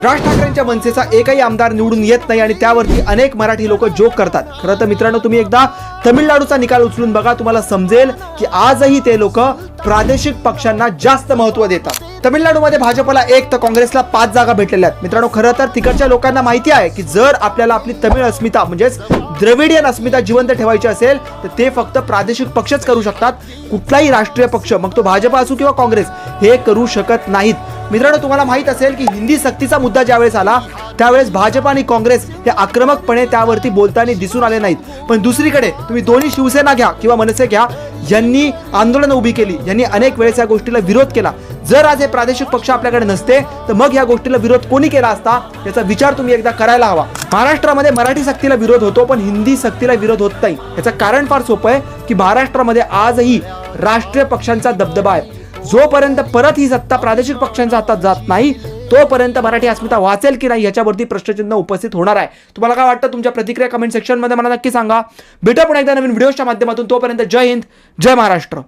राज ठाकरेंच्या मनसेचा एकही आमदार निवडून येत नाही आणि त्यावरती अनेक मराठी लोक जोक करतात। खरं तर मित्रांनो, तुम्ही एकदा तमिळनाडूचा निकाल उचलून बघा, तुम्हाला समजेल की आजही ते लोक प्रादेशिक पक्षांना जास्त महत्त्व देतात। तमिळनाडूमध्ये भाजपला 1 तर काँग्रेसला 5 जागा भेटलेल्या आहेत। मित्रांनो, खरं तर तिकडच्या लोकांना माहिती आहे की जर आपल्याला आपली तमिळ अस्मिता म्हणजेच द्रविडियन अस्मिता जिवंत ठेवायची असेल तर ते फक्त प्रादेशिक पक्षच करू शकतात। कुठलाही राष्ट्रीय पक्ष, मग तो भाजप असो किंवा काँग्रेस, हे करू शकत नाहीत। मित्रांनो, तुम्हाला माहित असेल की हिंदी सक्तीचा मुद्दा ज्यावेळेस आला त्यावेळेस भाजप आणि काँग्रेस हे आक्रमकपणे त्यावरती बोलताना दिसून आले नाहीत। पण दुसरीकडे तुम्ही दोन्ही शिवसेना घ्या किंवा मनसे घ्या, यांनी आंदोलन उभी केली, यांनी अनेक वेळेस या गोष्टीला विरोध केला। जर आज हे प्रादेशिक पक्ष आपल्याकडे नसते तर मग या गोष्टीला विरोध कोणी केला असता याचा विचार तुम्ही एकदा करायला हवा। महाराष्ट्रामध्ये मराठी सक्तीला विरोध होतो पण हिंदी सक्तीला विरोध होत नाही। याचं कारण फार सोपं आहे की महाराष्ट्रामध्ये आजही राष्ट्रीय पक्षांचा दबदबा आहे। जोपर्यंत परत ही सत्ता प्रादेशिक पक्षांच्या हातात जात नाही तोपर्यंत मराठी अस्मिता वाचेल की नाही याच्यावरती प्रश्नचिन्ह उपस्थित होणार आहे। तुम्हाला काय वाटतं? तुमच्या प्रतिक्रिया कमेंट सेक्शन मध्ये मला नक्की सांगा। भेटू पुन्हा एकदा नवीन व्हिडिओच्या माध्यमातून। तोपर्यंत जय हिंद, जय महाराष्ट्र।